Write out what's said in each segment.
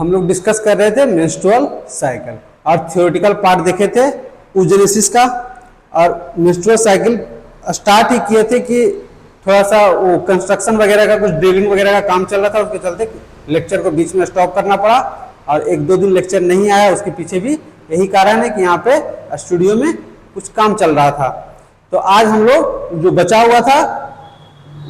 हम लोग डिस्कस कर रहे थे मेंस्ट्रुअल साइकिल और थ्योरेटिकल पार्ट देखे थे oogenesis का। और मेंस्ट्रुअल साइकिल स्टार्ट ही किए थे कि थोड़ा सा वो कंस्ट्रक्शन वगैरह का, कुछ ड्रिलिंग वगैरह का काम चल रहा था, उसके चलते लेक्चर को बीच में स्टॉप करना पड़ा और 1-2 दिन लेक्चर नहीं आया। उसके पीछे भी यही कारण है कि यहाँ पे स्टूडियो में कुछ काम चल रहा था। तो आज हम लोग जो बचा हुआ था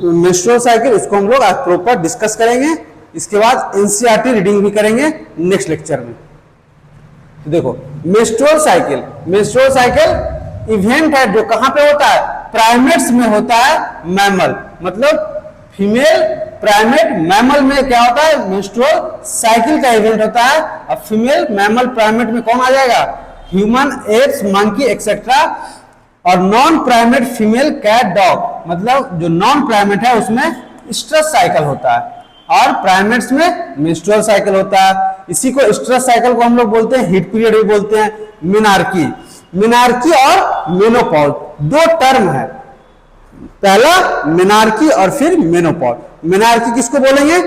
मेंस्ट्रुअल साइकिल, उसको हम लोग आज प्रॉपर डिस्कस करेंगे। इसके बाद एनसीईआरटी रीडिंग भी करेंगे नेक्स्ट लेक्चर में। तो देखो मेंस्ट्रुअल साइकिल इवेंट है जो कहां पे होता है, प्राइमेट्स में होता है। मैमल मतलब फीमेल प्राइमेट मैमल में क्या होता है, मेंस्ट्रुअल साइकिल का इवेंट होता है। अब फीमेल मैमल प्राइमेट में कौन आ जाएगा, ह्यूमन, एप्स, मंकी एक्सेट्रा। और non primate female cat, dog, मतलब जो नॉन प्राइमेट है उसमें स्ट्रेस साइकिल होता है और प्राइमेट्स में मेंस्ट्रुअल साइकिल होता है। इसी को स्ट्रेस साइकिल को हम लोग बोलते हैं, हीट पीरियड भी बोलते हैं, मिनार्की और मेनोपॉज, 2 टर्म है। पहला मिनार्की और फिर मेनोपॉज। मिनार्की किसको बोलेंगे,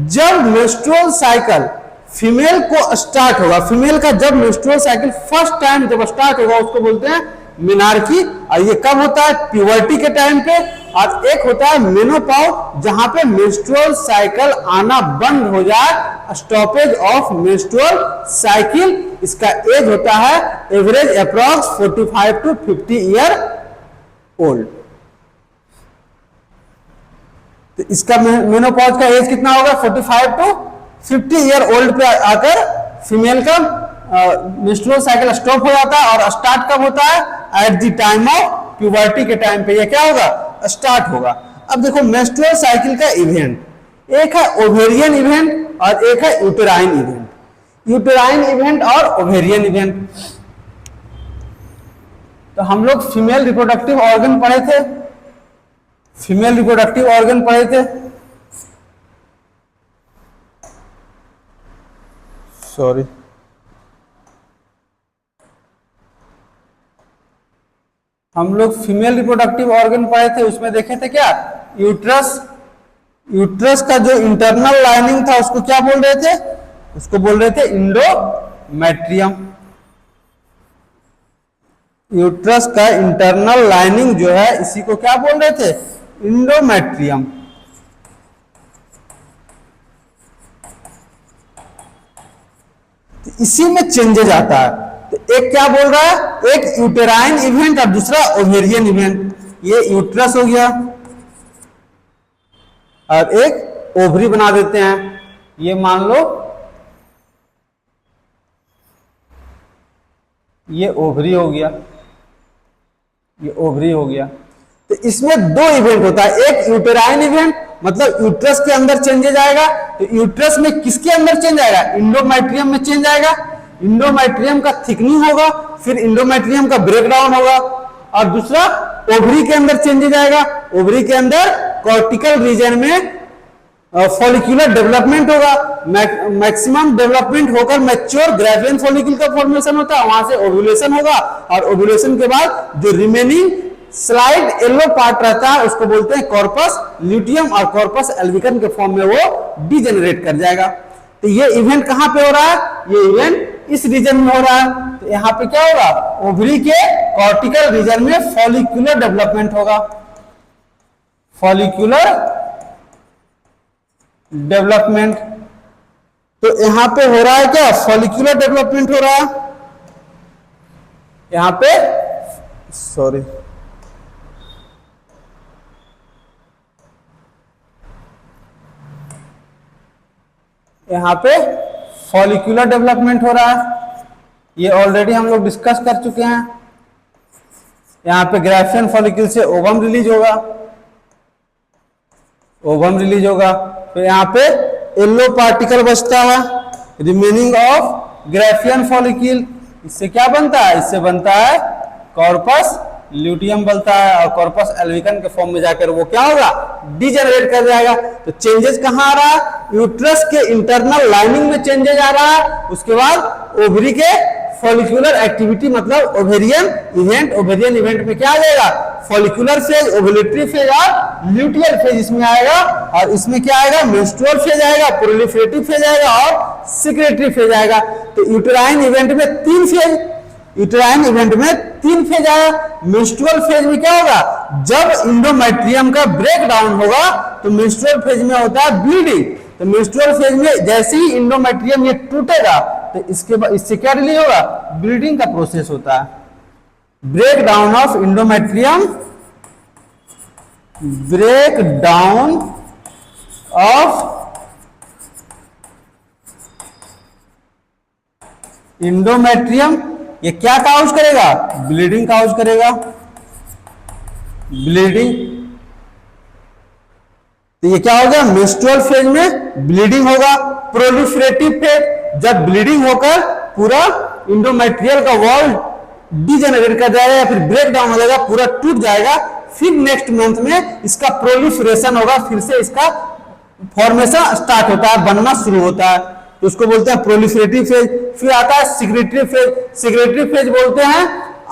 जब मेंस्ट्रुअल साइकिल फीमेल को स्टार्ट होगा, फीमेल का जब मेंस्ट्रुअल साइकिल फर्स्ट टाइम जब स्टार्ट होगा उसको बोलते हैं मिनार्की। और ये कब होता है, प्यूबर्टी के टाइम पे। और एक होता है मेनोपॉज, जहां पे मेंस्ट्रुअल साइकिल आना बंद हो जाए, स्टॉपेज ऑफ मेंस्ट्रुअल साइकिल। इसका एज होता है average approx 45 to 50 year old. तो इसका मेनोपॉज का एज कितना होगा, 45 to 50 ईयर ओल्ड पे आकर फीमेल का मेंस्ट्रुअल साइकिल स्टॉप हो जाता है। और स्टार्ट कब होता है, eight the time of puberty के टाइम पे ये क्या होगा, स्टार्ट होगा। अब देखो मेंस्ट्रुअल साइकिल का इवेंट, एक है ओवेरियन इवेंट और एक है यूटेराइन इवेंट। यूटेराइन इवेंट और ओवेरियन इवेंट। तो हम लोग फीमेल रिप्रोडक्टिव ऑर्गन पढ़े थे, फीमेल रिप्रोडक्टिव ऑर्गन पढ़े थे, सॉरी, हम लोग फीमेल रिप्रोडक्टिव ऑर्गन पढ़े थे। उसमें देखे थे क्या, यूट्रस का जो इंटरनल लाइनिंग था उसको क्या बोल रहे थे, उसको बोल रहे थे इंडोमेट्रियम। यूट्रस का इंटरनल लाइनिंग जो है इसी को क्या बोल रहे थे, इंडोमेट्रियम। तो इसी में चेंजेज आता है। तो एक क्या बोल रहा है, एक यूटेराइन इवेंट और दूसरा ओवेरियन इवेंट। ये यूट्रस हो गया और एक ओवरी बना देते हैं। ये मान लो ये ओवरी हो गया, ये ओवरी हो गया। तो इसमें 2 इवेंट होता है, एक यूटेराइन इवेंट मतलब यूट्रस के अंदर चेंजेज आएगा। तो यूट्रस में किसके अंदर चेंज आएगा, इंडोमेट्रियम में चेंज आएगा। इंडोमेट्रियम का थिकनिंग होगा, फिर इंडोमेट्रियम का ब्रेकडाउन होगा। और दूसरा ओवरी के अंदर चेंजेज आएगा, ओवरी के अंदर कॉर्टिकल रीजन में फॉलिक्यूलर डेवलपमेंट होगा, मैक्सिमम डेवलपमेंट होकर मैच्योर ग्रेवियन फॉलिकल का फॉर्मेशन होता है, वहां से ओव्यूलेशन होगा। और ओव्यूलेशन के बाद जो रिमेनिंग स्लाइड येलो पार्ट रहता है उसको बोलते हैं कॉर्पस ल्यूटियम, और कॉर्पस एल्विकन के फॉर्म में वो डीजेनरेट कर जाएगा। तो ये इवेंट कहां पे हो रहा है, ये इवेंट इस रीजन में हो रहा है। तो यहाँ पे क्या होगा, ओवरी के कॉर्टिकल रीजन में फॉलिक्यूलर डेवलपमेंट होगा, फॉलिक्यूलर डेवलपमेंट। तो यहां पे हो रहा है क्या, फॉलिक्यूलर डेवलपमेंट हो रहा है यहां पे, सॉरी, यहां पे फॉलिक्यूलर डेवलपमेंट हो रहा है। ये ऑलरेडी हम लोग डिस्कस कर चुके हैं। यहां पे ग्राफियन फॉलिकल से ओवम रिलीज होगा, ओवम रिलीज होगा। तो यहां पे येलो पार्टिकल बचता है, रिमेनिंग ऑफ ग्राफियन फॉलिकल। इससे क्या बनता है, इससे बनता है कॉर्पस ल्यूटियम बनता है, और कॉर्पस एल्विकन के फॉर्म में जाकर वो क्या होगा, डीजेनरेट कर जाएगा। तो चेंजेस कहां आ रहा है, यूट्रस के इंटरनल लाइनिंग में चेंजेस आ रहा है, उसके बाद ओवरी के फॉलिकुलर एक्टिविटी मतलब ओवेरियन इवेंट। ओवेरियन इवेंट में क्या आ जाएगा, फॉलिकुलर फेज, ओवुलेटरी फेज और ल्यूटियल फेज इसमें आएगा। और इसमें क्या आएगा, मेंस्ट्रुअल फेज आएगा, प्रोलिफरेटिव फेज आएगा और सिक्रेटरी फेज आएगा। तो यूटेराइन इवेंट में 3 फेज, यूटेराइन इवेंट में 3 फेज आया। मेंस्ट्रुअल फेज में क्या होगा, जब इंडोमेट्रियम का ब्रेक डाउन होगा तो मेंस्ट्रुअल फेज में होता है ब्लीडिंग। तो मेंस्ट्रुअल फेज में जैसे ही इंडोमेट्रियम ये टूटेगा तो इसके बाद इससे क्या रिलीज होगा, ब्लीडिंग का प्रोसेस होता है। Break down of endometrium, break down of endometrium, ये क्या काउज करेगा, ब्लीडिंग काउज करेगा, ब्लीडिंग। तो ये क्या होगा, मेंस्ट्रुअल फेज में ब्लीडिंग होगा। प्रोलिफरेटिव फेज, जब ब्लीडिंग होकर पूरा इंडोमेट्रियल का वॉल डिजेनरेट कर जाएगा या फिर ब्रेक डाउन हो जाएगा, पूरा टूट जाएगा, फिर नेक्स्ट मंथ में इसका प्रोलिफरेशन होगा, फिर से इसका फॉर्मेशन स्टार्ट होता है, बनना शुरू होता है, तो उसको बोलते हैं प्रोलिफरेटिव फेज। फिर आता है सिक्रेटरी फेज। सिक्रेटरी फेज बोलते हैं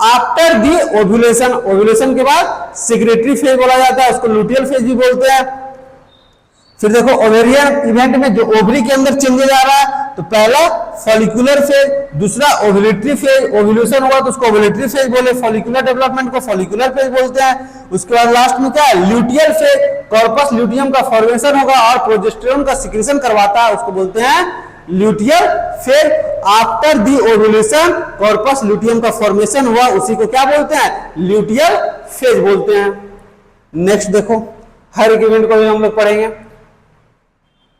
आफ्टर दी ओव्यूलेशन, ओव्यूलेशन के बाद सिक्रेटरी फेज बोला जाता है, उसको लुटियल फेज भी बोलते हैं। फिर देखो ओवेरियन इवेंट में जो ओवरी के अंदर चेंजेस आ रहा है, तो पहला फॉलिकुलर फेज, दूसरा ओव्यूलेटरी फेज, ओव्यूलेशन हुआ तो उसको ओव्यूलेटरी फेज बोले, फॉलिकुलर डेवलपमेंट को फॉलिकुलर फेज बोलते हैं। उसके बाद लास्ट में क्या है, ल्यूटियल फेज, कॉर्पस ल्यूटियम का फॉर्मेशन होगा और प्रोजेस्टेरोन का सिक्रीशन करवाता है, उसको बोलते हैं luteal phase. After the ovulation corpus luteum का फॉर्मेशन हुआ, उसी को क्या बोलते हैं, ल्यूटियल फेज बोलते हैं। नेक्स्ट देखो, हर एक इवेंट को भी हम लोग पढ़ेंगे।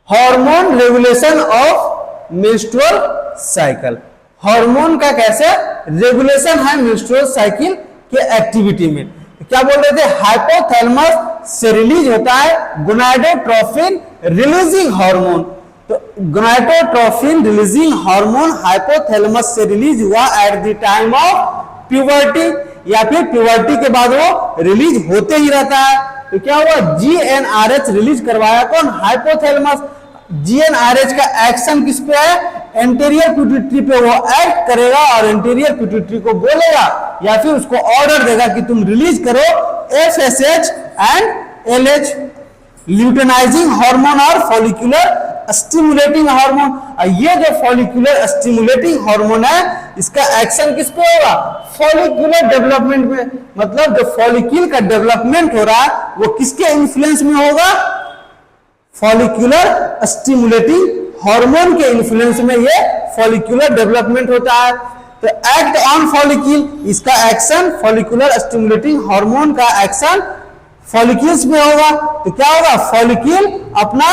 Hormone regulation of menstrual cycle, hormone का कैसे रेगुलेशन है मेंस्ट्रुअल साइकिल के एक्टिविटी में। क्या बोल रहे थे, हाइपोथैलेमस से रिलीज होता है गोनाडोट्रोफिन रिलीजिंग हार्मोन। तो गोनाडोट्रोफिन रिलीजिंग हार्मोन हाइपोथैलेमस से रिलीज हुआ eight the time of puberty, या फिर प्यूबर्टी के बाद वो रिलीज होते ही रहता है। तो क्या हुआ, जीएनआरएच रिलीज करवाया कौन, हाइपोथैलेमस। जीएनआरएच का एक्शन किस पे है, एंटीरियर पिट्यूटरी पे वो एक्ट करेगा और एंटीरियर पिट्यूटरी को बोलेगा या फिर उसको ऑर्डर देगा कि तुम रिलीज करो FSH and LH, luteinising hormone और फॉलिकुलर स्टिमुलेटिंग हार्मोन। ये जो फॉलिकुलर स्टिमुलेटिंग हार्मोन है, इसका एक्शन किस पे होगा, फॉलिकुलर डेवलपमेंट में। मतलब जो फॉलिक्यूल का डेवलपमेंट हो रहा है वो किसके इन्फ्लुएंस में होगा, फॉलिकुलर स्टिमुलेटिंग हार्मोन के इन्फ्लुएंस में ये फॉलिकुलर डेवलपमेंट होता है। तो एक्ट ऑन फॉलिक्यूल, इसका एक्शन फॉलिकुलर स्टिमुलेटिंग हार्मोन का एक्शन फॉलिक्यूल्स में होगा। तो क्या होगा, फॉलिक्यूल अपना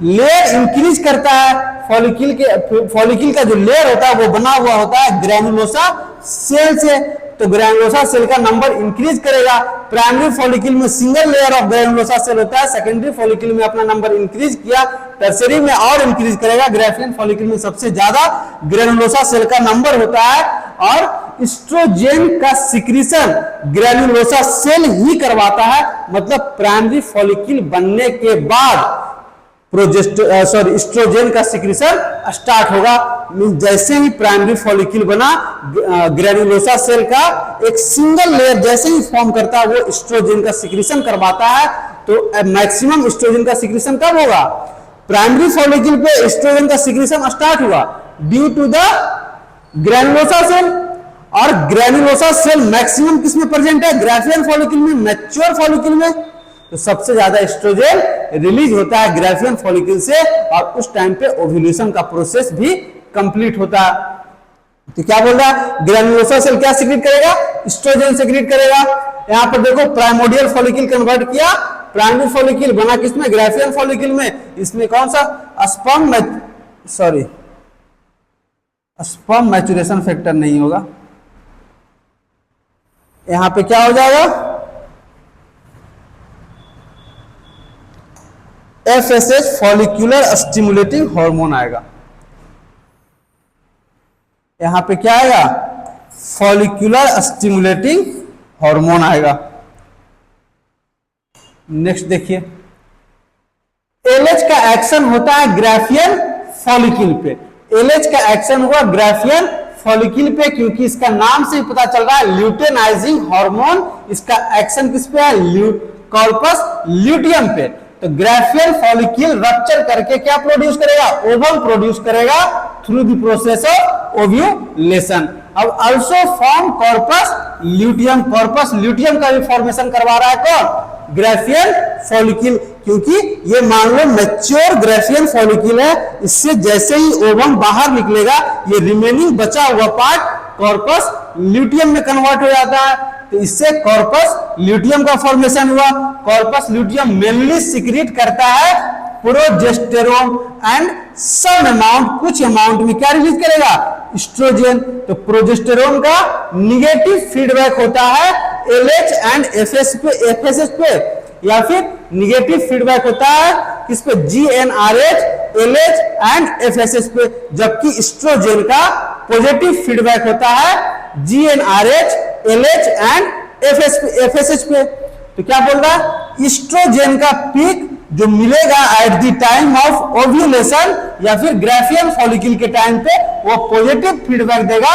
लेयर इंक्रीज करता है। फॉलिक्यूल का जो लेयर होता है वो बना हुआ होता है ग्रैनुलोसा सेल से, तो ग्रैनुलोसा सेल का नंबर इंक्रीज करेगा। प्राइमरी फॉलिक्यूल में single layer of granulosa cell होता है, सेकेंडरी फॉलिक्यूल में अपना नंबर इंक्रीज किया, टर्सरी में और इंक्रीज करेगा। ग्राफियन फॉलिक्यूल में सबसे ज्यादा ग्रैनुलोसा सेल का नंबर होता है और एस्ट्रोजन का सिक्रीशन ग्रैनुलोसा सेल ही करवाता है। मतलब प्राइमरी फॉलिक्यूल बनने के बाद एस्ट्रोजन का सिक्रीशन स्टार्ट होगा। जैसे ही प्राइमरी फॉलिक्यूल बना, ग्रैनुलोसा सेल का एक सिंगल लेयर जैसे ही फॉर्म करता है वो एस्ट्रोजन का सिक्रीशन करवाता है। तो मैक्सिमम एस्ट्रोजन का सिक्रीशन कब होगा, प्राइमरी फॉलिक्यूल पे एस्ट्रोजन का सिक्रीशन स्टार्ट हुआ due to the granulosa cell. और ग्रैनुलोसा सेल मैक्सिमम किसमें प्रेजेंट है, ग्राफियन फॉलिक्यूल में, मैच्योर फॉलिक्यूल में। तो सबसे ज्यादा एस्ट्रोजन रिलीज होता है ग्राफियन फॉलिक्यूल से और उस टाइम पे ओव्यूलेशन का प्रोसेस भी कंप्लीट होता है। तो क्या बोल रहा है, ग्रैनुलोसा सेल क्या सीक्रेट करेगा, एस्ट्रोजन सीक्रेट करेगा। यहां पर देखो प्राइमोडियल फॉलिक्यूल कन्वर्ट किया, प्राइमरी फॉलिक्यूल बना किसमें, ग्राफियन फॉलिक्यूल में। इसमें कौन सा स्पर्म मैच्योरेशन फैक्टर नहीं होगा, यहां पे क्या हो जाएगा, एफएसएच फॉलिकुलर स्टिमुलेटिंग हार्मोन आएगा। यहां पे क्या आएगा, फॉलिकुलर स्टिमुलेटिंग हार्मोन आएगा। नेक्स्ट देखिए, एलएच का एक्शन होता है ग्राफियन फॉलिक्यूल पे। एलएच का एक्शन हुआ ग्राफियन फॉलिकल पे, क्योंकि इसका नाम से ही पता चल रहा है ल्यूटेनाइजिंग हार्मोन, इसका एक्शन किस पे है, कॉर्पस ल्यूटियम पे। तो ग्राफियल फॉलिकल रप्चर करके क्या प्रोड्यूस करेगा, ओवम प्रोड्यूस करेगा through the process of ovulation. अब also form corpus luteum, corpus luteum का भी फॉर्मेशन करवा रहा है कौन, ग्राफियल फॉलिकल, क्योंकि ये मान लो मैच्योर ग्राफियल फॉलिकल है, इससे जैसे ही ओवम बाहर निकलेगा ये रिमेनिंग बचा हुआ पार्ट कॉर्पस ल्यूटियम में कन्वर्ट हो जाता है। तो इससे कॉर्पस ल्यूटियम का फॉर्मेशन हुआ। कॉर्पस ल्यूटियम मेनली सिक्रीट करता है प्रोजेस्टेरोन एंड सम अमाउंट, कुछ अमाउंट में क्या रिलीज करेगा, एस्ट्रोजन। तो प्रोजेस्टेरोन का निगेटिव फीडबैक होता है एलएच एंड एफएसएच पे, या फिर निगेटिव फीडबैक होता है किस पे, जीएनआरएच, एलएच एंड एफएसएच पे, जबकि एस्ट्रोजन का पॉजिटिव फीडबैक होता है जीएनआरएच, एलएच एंड एफएसएच पे। तो क्या बोल रहा है, एस्ट्रोजन का पीक जो मिलेगा eight the time of ovulation या फिर ग्राफियल फॉलिकल के टाइम पे, वो पॉजिटिव फीडबैक देगा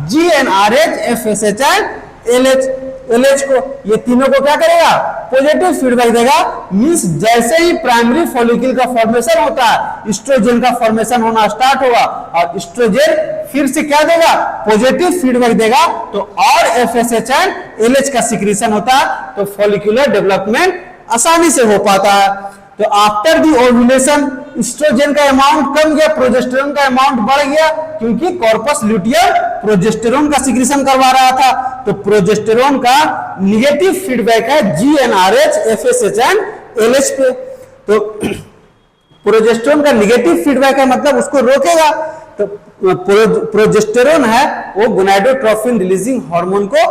GnRH, FSH and LH. LH को, ये तीनों को क्या करेगा, पॉजिटिव फीडबैक देगा। मींस जैसे ही प्राइमरी फॉलिकल का फॉर्मेशन होता है एस्ट्रोजन का फॉर्मेशन होना स्टार्ट होगा, और एस्ट्रोजन फिर से क्या देगा, पॉजिटिव फीडबैक देगा, तो और एफएसएच एंड एलएच का सिक्रीशन होता है, तो फॉलिकुलर डेवलपमेंट आसानी से हो पाता है। तो आफ्टर दी ओव्यूलेशन एस्ट्रोजन का अमाउंट कम गया, प्रोजेस्टेरोन का अमाउंट बढ़ गया, क्योंकि कॉर्पस ल्यूटियम प्रोजेस्टेरोन का सिक्रीशन करवा रहा था। तो प्रोजेस्टेरोन का निगेटिव फीडबैक है जीएनआरएच, एफएसएच एंड एलएच पे। तो प्रोजेस्टेरोन का निगेटिव फीडबैक है, मतलब उसको रोकेगा। तो प्रोजेस्टेरोन है वो गोनाडोट्रोफिन रिलीजिंग हार्मोन को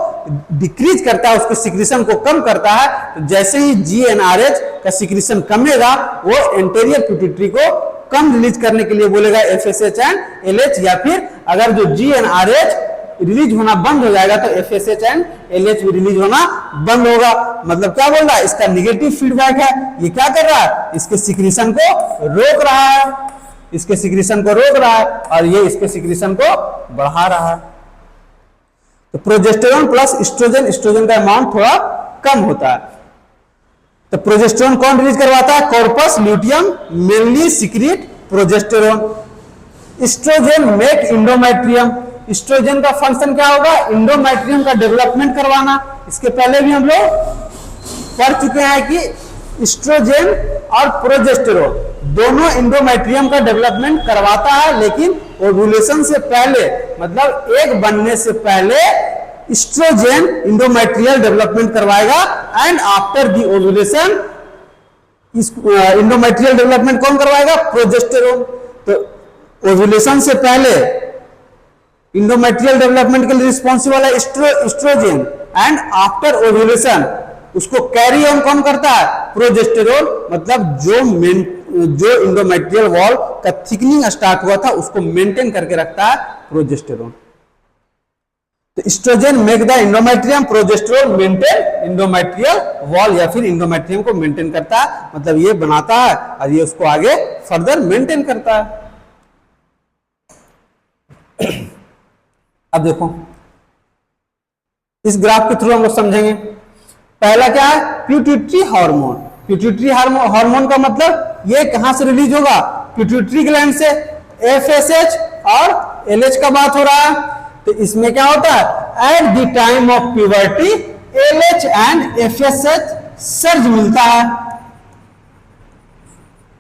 डिक्रीज करता है, उसके सिक्रीशन को कम करता है। तो जैसे ही जीएनआरएच का सिक्रीशन कमेगा, वो एंटेरियर पिट्यूटरी को कम रिलीज करने के लिए बोलेगा एफएसएच एंड एलएच, या फिर अगर जो जीएनआरएच रिलीज होना बंद हो जाएगा तो एफएसएच एंड एलएच भी रिलीज होना बंद होगा। मतलब क्या बोल रहा है, इसका निगेटिव फीडबैक है, ये क्या कर रहा है, इसके सिक्रीशन को रोक रहा है, इसके सिक्रीशन को रोक रहा है, और ये इसके सिक्रीशन को बढ़ा रहा है। तो प्रोजेस्टेरोन प्लस एस्ट्रोजन, एस्ट्रोजन का अमाउंट थोड़ा कम होता है। तो प्रोजेस्टेरोन कौन रिलीज करवाता है, corpus luteum mainly secrete progesterone. Oestrogen make endometrium, oestrogen का फंक्शन क्या होगा, इंडोमेट्रियम का डेवलपमेंट करवाना। इसके पहले भी हम लोग पढ़ चुके हैं कि एस्ट्रोजन और प्रोजेस्टेरोन दोनों इंडोमेट्रियम का डेवलपमेंट करवाता है, लेकिन ओव्यूलेशन से पहले, मतलब एक बनने से पहले एस्ट्रोजन इंडोमेट्रियल डेवलपमेंट करवाएगा, and after the ovulation endometrial development कौन करवाएगा, प्रोजेस्टेरोन। तो ओव्यूलेशन से पहले इंडोमेट्रियल डेवलपमेंट के लिए रिस्पॉन्सिबल है एस्ट्रोजन, एंड आफ्टर ओव्यूलेशन उसको कैरी ऑन कौन करता है, प्रोजेस्टेरोन। मतलब जो इंडोमेट्रियल वॉल का थिकनिंग स्टार्ट हुआ था उसको मेंटेन करके रखता है प्रोजेस्टेरोन। तो oestrogen make the endometrium, progesterone maintain endometrial wall, या फिर इंडोमेट्रियम को मेंटेन करता है, मतलब ये बनाता है और ये उसको आगे फर्दर मेंटेन करता है। अब देखो इस ग्राफ के थ्रू हम लोग समझेंगे। पहला क्या है, पिट्यूटरी हार्मोन। पिट्यूटरी हार्मोन का मतलब ये कहां से रिलीज होगा, पिट्यूटरी ग्लैंड से। एफएसएच और एलएच का बात हो रहा है, तो इसमें क्या होता है, eight the time of puberty LH and FSH surge मिलता है,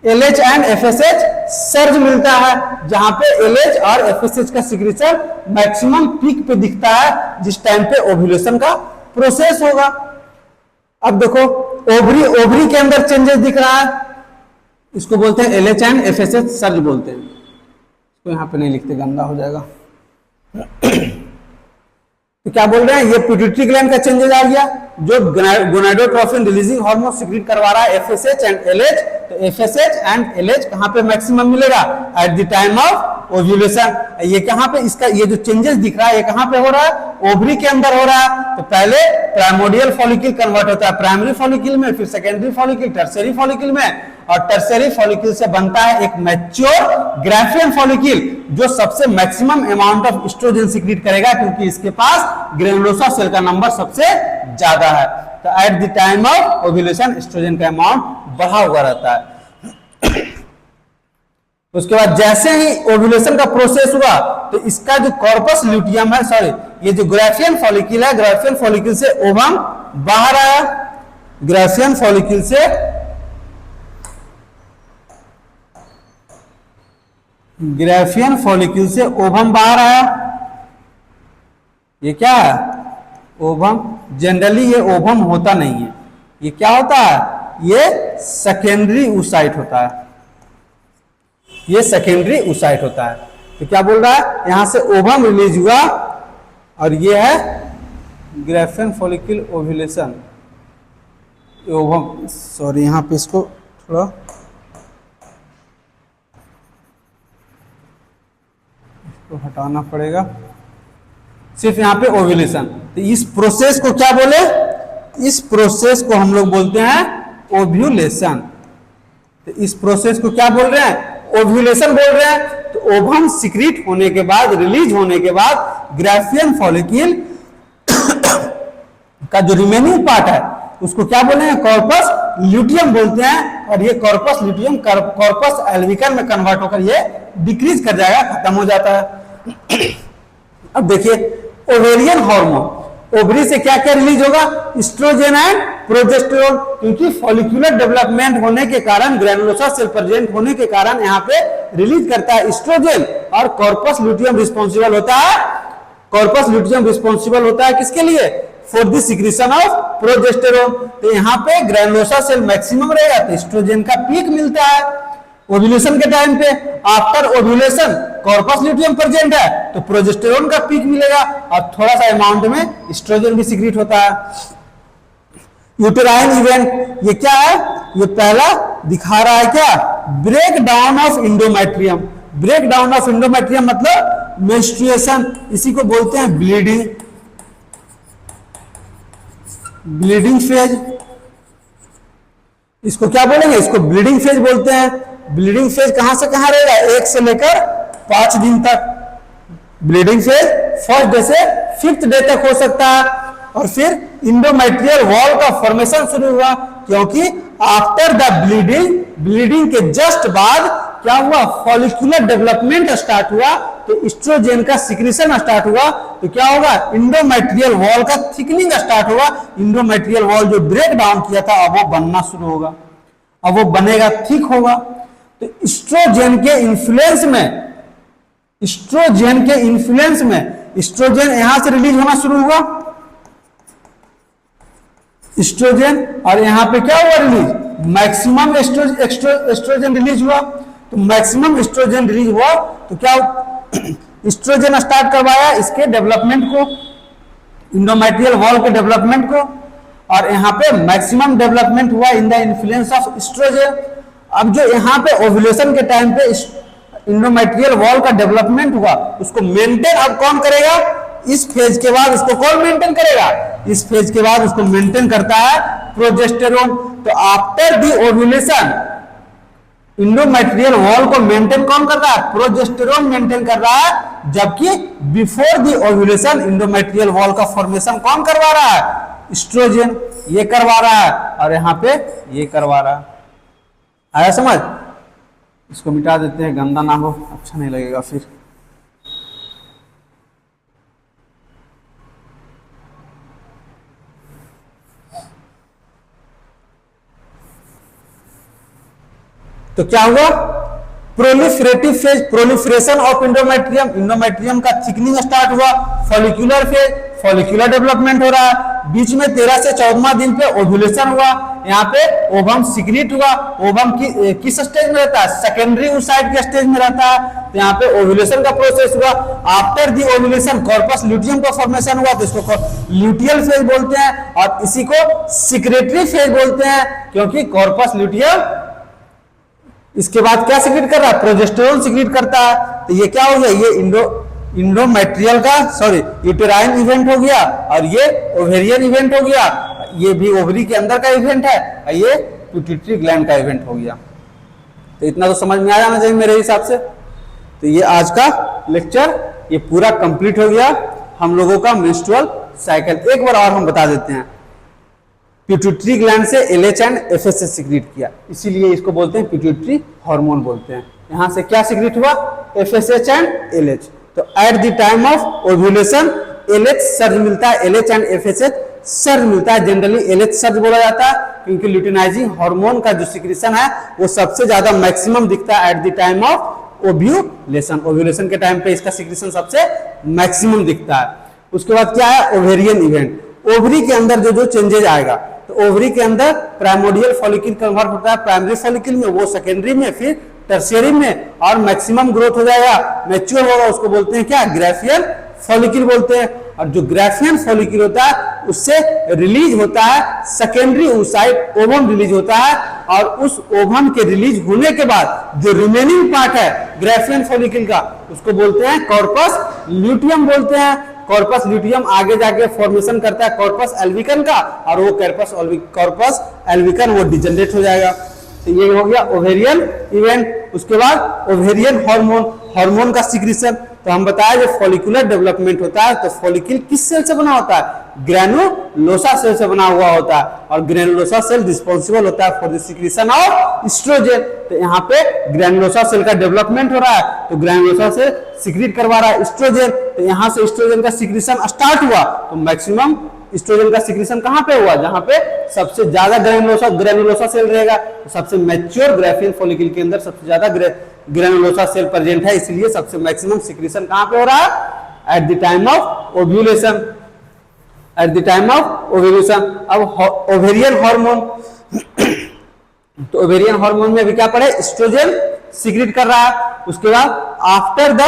एलएच एंड एफएसएच सर्ज मिलता है, जहां पे एलएच और एफएसएच का सिक्रीशन मैक्सिमम पीक पे दिखता है जिस टाइम पे ओव्यूलेशन का प्रोसेस होगा। अब देखो ओवरी के अंदर चेंजेस दिख रहा है, इसको बोलते हैं एलएच एंड एफएसएच सर्ज बोलते हैं। इसको यहां पे नहीं लिखते, गंदा हो जाएगा। तो क्या बोल रहे हैं, ये पिट्यूटरी ग्लैंड का चेंजेस आ गया, जो गोनाडोट्रोफिन रिलीजिंग हार्मोन सिक्रीट करवा रहा है एफएसएच एंड एलएच। तो एफएसएच एंड एलएच कहां पे मैक्सिमम मिलेगा, eight the time of ovulation. ये कहां पे इसका ये जो चेंजेस दिख रहा है ये कहां पे हो रहा है, ओवरी के अंदर हो रहा है। तो पहले प्राइमोडियल फॉलिकल कन्वर्ट होता है प्राइमरी फॉलिकल में, फिर सेकेंडरी फॉलिकल, टर्शियरी फॉलिकल में, और टर्शियरी फॉलिकल से बनता है एक मैच्योर ग्राफियन फॉलिकल जो सबसे maximum amount of oestrogen secrete करेगा, क्योंकि इसके पास ग्रेनुलोसा सेल का नंबर सबसे ज्यादा है। तो at the time of ovulation oestrogen का अमाउंट बढ़ा हुआ रहता है। उसके बाद जैसे ही ओव्यूलेशन का प्रोसेस हुआ तो इसका जो कॉर्पस ल्यूटियम है, सॉरी ये जो ग्राफियन फॉलिकल है, ग्राफियन फॉलिकल से ओवम बाहर आया, ग्राफियन फॉलिकल से ओवम बाहर आया। ये क्या है, ओवम। जनरली ये ओवम होता नहीं है, ये क्या होता है, ये सेकेंडरी oocyte होता है, ये सेकेंडरी oocyte होता है। तो क्या बोल रहा है, यहां से ओवम रिलीज हुआ और ये है Graafian follicle ovulation. Ovum, sorry यहां पे इसको थोड़ा इसको हटाना पड़ेगा, सिर्फ यहां पे ओव्यूलेशन। तो इस प्रोसेस को क्या बोले, इस प्रोसेस को हम लोग बोलते हैं ओव्यूलेशन। तो इस प्रोसेस को क्या बोल रहे हैं, ओव्यूलेशन बोल रहे हैं। तो ओवम सीक्रेट होने के बाद, रिलीज होने के बाद ग्राफियन फॉलिकल का जो रिमेनिंग पार्ट है उसको क्या बोले हैं, कॉर्पस ल्यूटियम बोलते हैं। और ये कॉर्पस ल्यूटियम कॉर्पस एल्विकन में कन्वर्ट होकर ये डिक्रीज कर जाएगा, खत्म हो जाता है। अब देखिए ओवेरियन हार्मोन, ओवरी से क्या क्या रिलीज होगा, एस्ट्रोजन एंड प्रोजेस्टेरोन, क्योंकि फॉलिकुलर डेवलपमेंट होने के कारण, ग्रैनुलोसा सेल प्रेजेंट होने के कारण यहाँ पे रिलीज करता है एस्ट्रोजन। और कॉर्पस ल्यूटियम रिस्पॉन्सिबल होता है, कॉर्पस ल्यूटियम रिस्पॉन्सिबल होता है किसके लिए, for the secretion of progesterone. तो यहाँ पे ग्रैनुलोसा सेल मैक्सिमम रहेगा तो एस्ट्रोजन का पीक मिलता है ओव्यूलेशन के टाइम पे। After ovulation corpus luteum present है तो प्रोजेस्टेरोन का पीक मिलेगा और थोड़ा सा अमाउंट में एस्ट्रोजन भी सीक्रेट होता है। यूटेराइन इवेंट, ये क्या है, ये पहला दिखा रहा है क्या, break down of endometrium. Break down of endometrium मतलब मेंस्ट्रुएशन, इसी को बोलते हैं ब्लीडिंग, ब्लीडिंग फेज। इसको क्या बोलेंगे, इसको ब्लीडिंग फेज बोलते हैं। ब्लीडिंग फेज कहां से कहां रहेगा, 1 से लेकर 5 दिन तक। ब्लीडिंग फेज फर्स्ट डे से 5th डे तक हो सकता है। और फिर इंडोमेट्रियल वॉल का फॉर्मेशन शुरू हुआ, क्योंकि आफ्टर द ब्लीडिंग के जस्ट बाद क्या हुआ, फॉलिकुलर डेवलपमेंट स्टार्ट हुआ, तो एस्ट्रोजन का सिक्रीशन स्टार्ट हुआ। तो क्या होगा, इंडोमेट्रियल वॉल का थिकनिंग स्टार्ट हुआ। इंडोमेट्रियल वॉल जो ब्रेक डाउन किया था अब वो बनना शुरू होगा, अब वो बनेगा, थिक होगा। तो एस्ट्रोजन के इन्फ्लुएंस में एस्ट्रोजन यहां से रिलीज होना शुरू हुआ, एस्ट्रोजन, और यहां पे क्या हुआ रिलीज, मैक्सिमम एस्ट्रोजन रिलीज हुआ। तो मैक्सिमम एस्ट्रोजन रिलीज हुआ तो क्या एस्ट्रोजन स्टार्ट करवाया इसके डेवलपमेंट को, इंडोमेट्रियल वॉल के डेवलपमेंट को, और यहां पे मैक्सिमम डेवलपमेंट हुआ in the influence of oestrogen. अब जो यहाँ पे ओव्यूलेशन के टाइम पे इंडोमेट्रियल वॉल का डेवलपमेंट हुआ उसको मेंटेन अब कौन करेगा, इस फेज के बाद उसको कौन मेंटेन करेगा, इस फेज के बाद उसको मेंटेन करता है प्रोजेस्टेरोन। तो after the ovulation endometrial wall को मेंटेन कौन कर रहा है, प्रोजेस्टेरोन मेंटेन कर रहा है, जबकि before the ovulation endometrial wall का फॉर्मेशन कौन करवा रहा है, एस्ट्रोजन, ये करवा रहा है, और यहां पे ये करवा रहा है। आया समझ, इसको मिटा देते हैं, गंदा ना हो, अच्छा नहीं लगेगा फिर। तो क्या हुआ, proliferative phase, proliferation of endometrium, endometrium का थिकनिंग स्टार्ट हुआ। फॉलिकुलर फेज, फॉलिकुलर डेवलपमेंट हो रहा है। बीच में 13 से 14वां दिन पे ओव्यूलेशन हुआ, यहाँ पे ओवम सीक्रेट हुआ। ओवम की किस स्टेज में रहता है, सेकेंडरी oocyte के स्टेज में रहता है। तो यहाँ पे ओव्यूलेशन का प्रोसेस हुआ। After the ovulation corpus luteum का फॉर्मेशन हुआ, तो इसको ल्यूटियल फेज बोलते हैं, और इसी को सिक्रेटरी फेज बोलते हैं, क्योंकि कॉर्पस ल्यूटियम इसके बाद क्या सीक्रेट कर रहा है, प्रोजेस्टेरोन सीक्रेट करता है। तो ये क्या हो गया, ये इंडोमेट्रियल का सॉरी यूटेराइन इवेंट हो गया, और ये ओवेरियन इवेंट हो गया, ये भी ओवरी के अंदर का इवेंट है, और ये पिट्यूटरी ग्लैंड का इवेंट हो गया। तो इतना तो समझ में आ जाना चाहिए मेरे हिसाब से। तो ये आज का लेक्चर ये पूरा कंप्लीट हो गया हम लोगों का मेंस्ट्रुअल साइकिल। एक बार और हम बता देते हैं, पिट्यूटरी ग्लैंड से एलएच एंड एफएसएच सीक्रेट किया, इसीलिए इसको बोलते हैं पिट्यूटरी हार्मोन बोलते हैं। यहां से क्या सीक्रेट हुआ, एफएसएच एंड एलएच। तो at the time of ovulation LH surge मिलता है, एलएच एंड एफएसएच सर्ज मिलता है। जनरली एलएच सर्ज बोला जाता है क्योंकि ल्यूटिनाइजिंग हार्मोन का जो सीक्रेशन है वो सबसे ज्यादा मैक्सिमम दिखता है eight the time of ovulation. Ovulation के टाइम पे इसका सीक्रेशन सबसे मैक्सिमम दिखता है। उसके बाद क्या है, ओवेरियन इवेंट। ओवरी के अंदर जो जो चेंजेज आएगा, तो ओवरी के अंदर प्राइमोडियल फॉलिकल कन्वर्ट होता है प्राइमरी फॉलिकल में, वो सेकेंडरी में, फिर टर्शियरी में, और मैक्सिमम ग्रोथ हो जाएगा, मैच्योर होगा, उसको बोलते हैं क्या, ग्राफियन फॉलिकल बोलते हैं। और जो ग्राफियन फॉलिकल होता है उससे रिलीज होता है सेकेंडरी oocyte ओवम रिलीज होता है, और उस ओवम के रिलीज होने के बाद जो रिमेनिंग पार्ट है ग्राफियन फॉलिकल का उसको बोलते हैं कॉर्पस ल्यूटियम बोलते हैं। कॉर्पस ल्यूटियम आगे जाके फॉर्मेशन करता है कॉर्पस एल्विकन का, और वो कॉर्पस एल्विकन वो डिजनरेट हो जाएगा। तो ये हो गया ओवेरियन इवेंट। उसके बाद ओवेरियन हार्मोन का सीक्रेशन। तो हम बताया जो फॉलिकुलर डेवलपमेंट होता है, तो फॉलिकल किस सेल से बना होता है, ग्रैनुलोसा सेल से बना हुआ होता है, और ग्रैनुलोसा सेल रिस्पॉन्सिबल होता है for the secretion of oestrogen. तो यहाँ पे ग्रैनुलोसा सेल का डेवलपमेंट हो रहा है, तो ग्रैनुलोसा सेल सीक्रेट करवा रहा है एस्ट्रोजन। तो यहाँ से एस्ट्रोजन का सीक्रेशन स्टार्ट हुआ, तो मैक्सिमम एस्ट्रोजन का सीक्रेशन कहां पे हुआ, जहां पे सबसे ज्यादा ग्रैनुलोसा सेल रहेगा। तो सबसे मैच्योर ग्राफियन फॉलिकल के अंदर सबसे ज्यादा ग्रैनुलोसा सेल प्रेजेंट है, इसलिए सबसे मैक्सिमम सीक्रेशन कहां पे हो रहा है, eight the time of ovulation. Eight the time of ovulation. अब ओवेरियन हार्मोन, तो ओवेरियन हार्मोन में भी क्या पड़े, एस्ट्रोजन सीक्रेट कर रहा है। उसके बाद आफ्टर द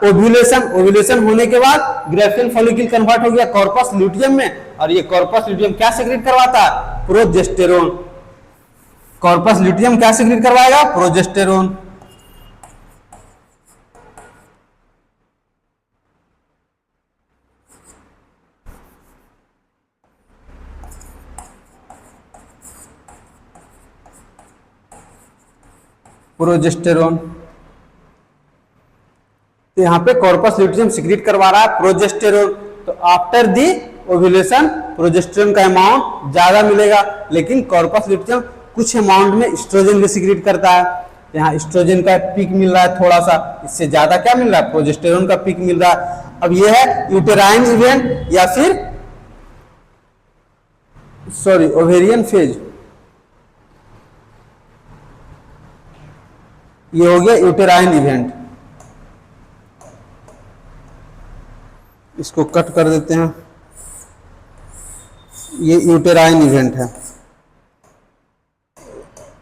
ओव्यूलेशन होने के बाद ग्राफियन फॉलिकल कन्वर्ट हो गया कॉर्पस ल्यूटियम में, और ये कॉर्पस ल्यूटियम क्या सीक्रेट करवाता है, प्रोजेस्टेरोन। कॉर्पस ल्यूटियम क्या सीक्रेट करवाएगा, प्रोजेस्टेरोन। प्रोजेस्टेरोन, तो यहाँ पे कॉर्पस ल्यूटियम सीक्रेट करवा रहा है प्रोजेस्टेरोन। तो आफ्टर दी ओव्यूलेशन प्रोजेस्टेरोन का अमाउंट ज्यादा मिलेगा, लेकिन कॉर्पस ल्यूटियम कुछ अमाउंट में एस्ट्रोजन भी सीक्रेट करता है। यहाँ एस्ट्रोजन का पीक मिल रहा है थोड़ा सा, इससे ज्यादा क्या मिल रहा है, प्रोजेस्टेरोन का पीक मिल रहा है। अब ये है यूटेराइन इवेंट या फिर सॉरी ओवेरियन फेज, ये हो गया यूटेराइन इवेंट। इसको कट कर देते हैं, ये यूटेराइन इवेंट है।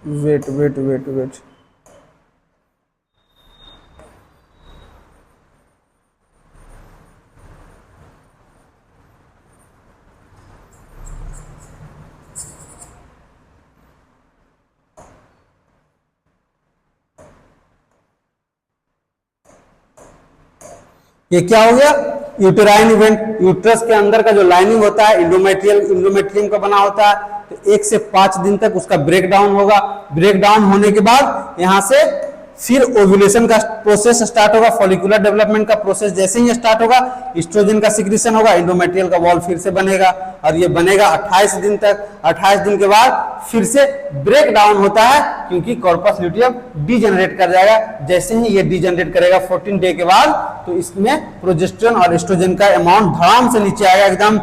वेट वेट वेट वेट, ये क्या हो गया, यूटेराइन इवेंट। यूट्रस के अंदर का जो लाइनिंग होता है इंडोमेट्रियम का बना होता है, तो 1 से 5 दिन तक उसका ब्रेक डाउन होगा। ब्रेक डाउन होने के बाद यहां से फिर ओव्यूलेशन का प्रोसेस स्टार्ट होगा, फॉलिकुलर डेवलपमेंट का प्रोसेस जैसे ही स्टार्ट होगा एस्ट्रोजन का सीक्रेशन होगा, इंडोमेट्रियल का वॉल फिर से बनेगा, और ये बनेगा 28 दिन तक। 28 दिन के बाद फिर से ब्रेक डाउन होता है, क्योंकि कॉर्पस ल्यूटियम डीजनरेट कर जाएगा। जैसे ही ये डीजनरेट करेगा 14 डे के बाद, तो इसमें प्रोजेस्टेरोन और एस्ट्रोजन का अमाउंट धड़ाम से नीचे आएगा, एकदम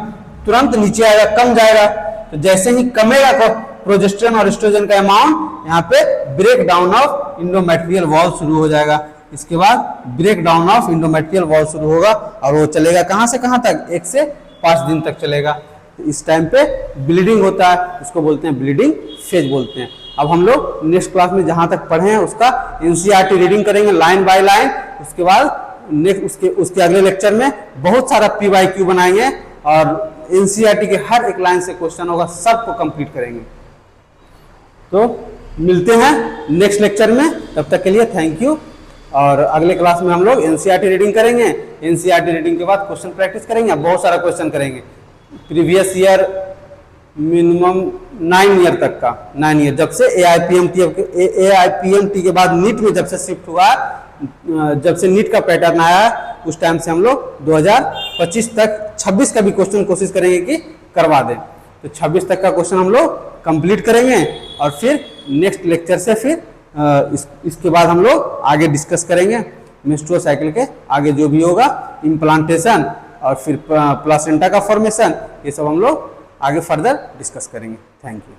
तुरंत नीचे आएगा, कम जाएगा। तो जैसे ही कमेगा प्रोजेस्टेरोन और एस्ट्रोजन का अमाउंट, यहाँ पे break down of endometrial wall शुरू हो जाएगा। इसके बाद break down of endometrial wall शुरू होगा, और वो चलेगा कहां से कहां तक, 1 से 5 दिन तक चलेगा। तो इस टाइम पे ब्लीडिंग होता है, उसको बोलते हैं ब्लीडिंग फेज बोलते हैं। अब हम लोग नेक्स्ट क्लास में जहां तक पढ़े हैं उसका एनसीईआरटी रीडिंग करेंगे लाइन बाय लाइन। उसके बाद नेक्स्ट उसके अगले लेक्चर में बहुत सारा पीवाईक्यू बनाएंगे, और एनसीईआरटी के हर एक लाइन से क्वेश्चन होगा, सबको कंप्लीट करेंगे। तो मिलते हैं नेक्स्ट लेक्चर में, तब तक के लिए थैंक यू। और अगले क्लास में हम लोग एनसीईआरटी रीडिंग करेंगे। एनसीईआरटी रीडिंग के बाद क्वेश्चन प्रैक्टिस करेंगे, बहुत सारा क्वेश्चन करेंगे प्रीवियस ईयर मिनिमम 9 ईयर तक का, 9 ईयर जब से एआईपीएमटी के बाद नीट में जब से शिफ्ट हुआ, जब से नीट का पैटर्न आया उस टाइम से हम लोग 2025 तक 26 का भी क्वेश्चन कोशिश करेंगे कि करवा दें। तो 26 तक का क्वेश्चन हम लोग कंप्लीट करेंगे और फिर नेक्स्ट लेक्चर से फिर इसके बाद हम लोग आगे डिस्कस करेंगे मेंस्ट्रुअल साइकिल के आगे जो भी होगा, इम्प्लांटेशन और फिर प्लासेंटा का फॉर्मेशन, ये सब हम लोग आगे फर्दर डिस्कस करेंगे। Thank you.